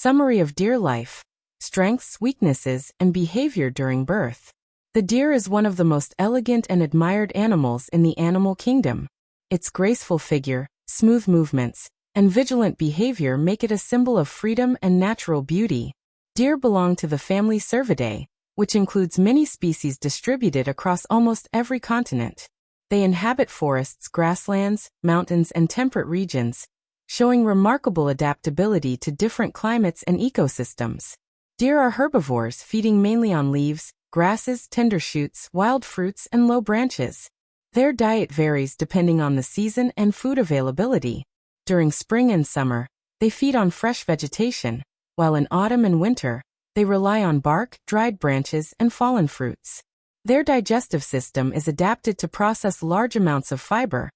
Summary of deer life. Strengths, weaknesses, and behavior during birth. The deer is one of the most elegant and admired animals in the animal kingdom. Its graceful figure, smooth movements, and vigilant behavior make it a symbol of freedom and natural beauty. Deer belong to the family Cervidae, which includes many species distributed across almost every continent. They inhabit forests, grasslands, mountains, and temperate regions, showing remarkable adaptability to different climates and ecosystems. Deer are herbivores, feeding mainly on leaves, grasses, tender shoots, wild fruits, and low branches. Their diet varies depending on the season and food availability. During spring and summer, they feed on fresh vegetation, while in autumn and winter, they rely on bark, dried branches, and fallen fruits. Their digestive system is adapted to process large amounts of fiber,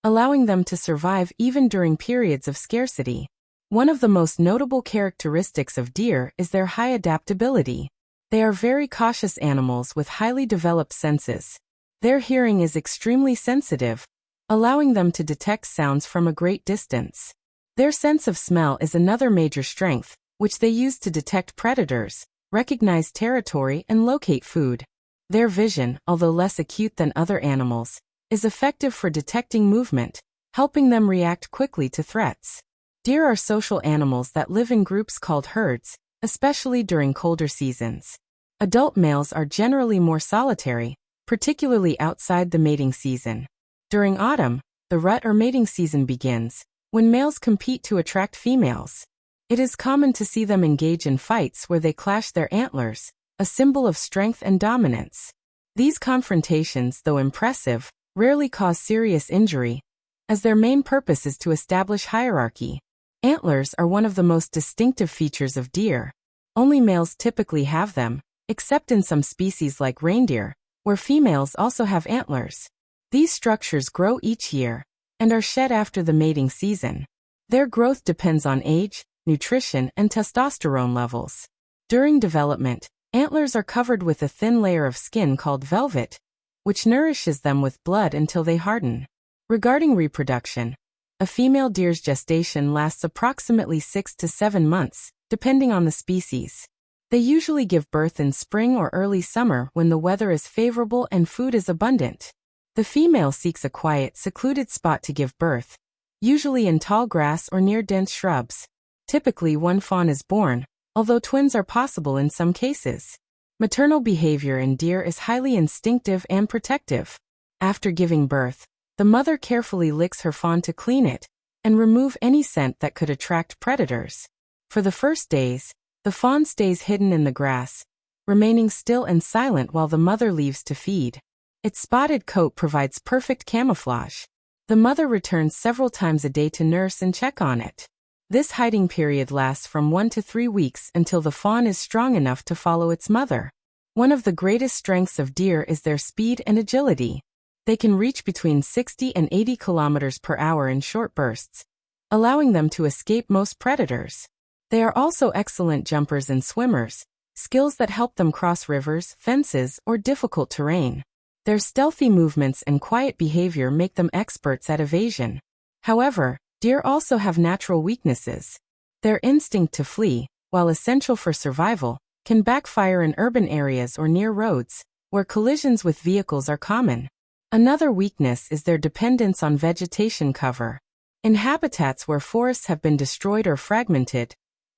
allowing them to survive even during periods of scarcity. One of the most notable characteristics of deer is their high adaptability. They are very cautious animals with highly developed senses. Their hearing is extremely sensitive, allowing them to detect sounds from a great distance. Their sense of smell is another major strength, which they use to detect predators, recognize territory, and locate food. Their vision, although less acute than other animals, is effective for detecting movement, helping them react quickly to threats. Deer are social animals that live in groups called herds, especially during colder seasons. Adult males are generally more solitary, particularly outside the mating season. During autumn, the rut or mating season begins, when males compete to attract females. It is common to see them engage in fights where they clash their antlers, a symbol of strength and dominance. These confrontations, though impressive, rarely cause serious injury, as their main purpose is to establish hierarchy. Antlers are one of the most distinctive features of deer. Only males typically have them, except in some species like reindeer, where females also have antlers. These structures grow each year and are shed after the mating season. Their growth depends on age, nutrition, and testosterone levels. During development, antlers are covered with a thin layer of skin called velvet, which nourishes them with blood until they harden. Regarding reproduction, a female deer's gestation lasts approximately 6 to 7 months, depending on the species. They usually give birth in spring or early summer when the weather is favorable and food is abundant. The female seeks a quiet, secluded spot to give birth, usually in tall grass or near dense shrubs. Typically, one fawn is born, although twins are possible in some cases. Maternal behavior in deer is highly instinctive and protective. After giving birth, the mother carefully licks her fawn to clean it and remove any scent that could attract predators. For the first days, the fawn stays hidden in the grass, remaining still and silent while the mother leaves to feed. Its spotted coat provides perfect camouflage. The mother returns several times a day to nurse and check on it. This hiding period lasts from 1 to 3 weeks until the fawn is strong enough to follow its mother. One of the greatest strengths of deer is their speed and agility. They can reach between 60 and 80 kilometers per hour in short bursts, allowing them to escape most predators. They are also excellent jumpers and swimmers, skills that help them cross rivers, fences, or difficult terrain. Their stealthy movements and quiet behavior make them experts at evasion. However, deer also have natural weaknesses. Their instinct to flee, while essential for survival, can backfire in urban areas or near roads, where collisions with vehicles are common. Another weakness is their dependence on vegetation cover. In habitats where forests have been destroyed or fragmented,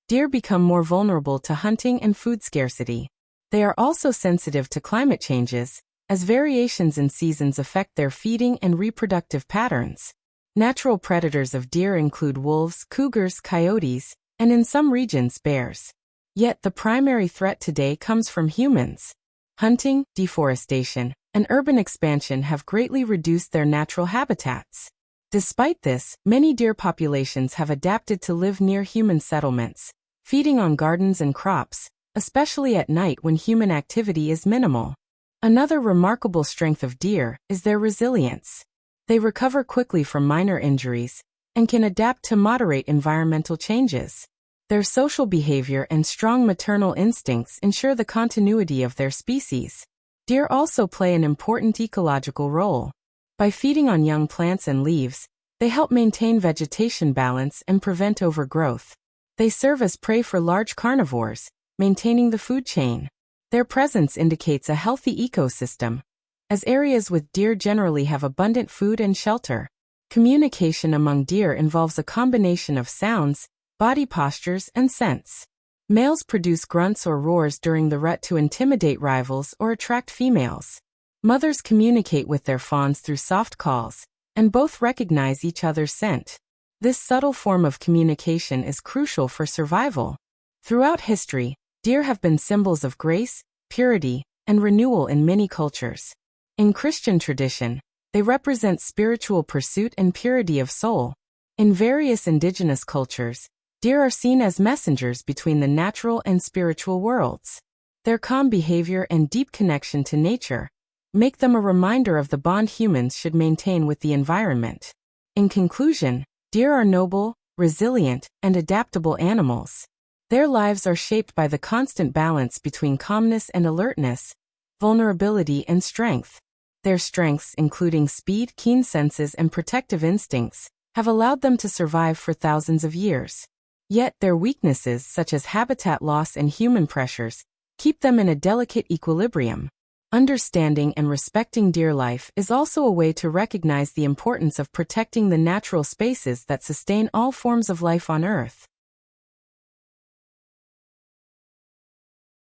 deer become more vulnerable to hunting and food scarcity. They are also sensitive to climate changes, as variations in seasons affect their feeding and reproductive patterns. Natural predators of deer include wolves, cougars, coyotes, and in some regions, bears. Yet the primary threat today comes from humans. Hunting, deforestation, and urban expansion have greatly reduced their natural habitats. Despite this, many deer populations have adapted to live near human settlements, feeding on gardens and crops, especially at night when human activity is minimal. Another remarkable strength of deer is their resilience. They recover quickly from minor injuries and can adapt to moderate environmental changes. Their social behavior and strong maternal instincts ensure the continuity of their species. Deer also play an important ecological role. By feeding on young plants and leaves, they help maintain vegetation balance and prevent overgrowth. They serve as prey for large carnivores, maintaining the food chain. Their presence indicates a healthy ecosystem, as areas with deer generally have abundant food and shelter. Communication among deer involves a combination of sounds, body postures, and scents. Males produce grunts or roars during the rut to intimidate rivals or attract females. Mothers communicate with their fawns through soft calls, and both recognize each other's scent. This subtle form of communication is crucial for survival. Throughout history, deer have been symbols of grace, purity, and renewal in many cultures. In Christian tradition, they represent spiritual pursuit and purity of soul. In various indigenous cultures, deer are seen as messengers between the natural and spiritual worlds. Their calm behavior and deep connection to nature make them a reminder of the bond humans should maintain with the environment. In conclusion, deer are noble, resilient, and adaptable animals. Their lives are shaped by the constant balance between calmness and alertness, vulnerability and strength. Their strengths, including speed, keen senses, and protective instincts, have allowed them to survive for thousands of years. Yet their weaknesses, such as habitat loss and human pressures, keep them in a delicate equilibrium. Understanding and respecting deer life is also a way to recognize the importance of protecting the natural spaces that sustain all forms of life on Earth.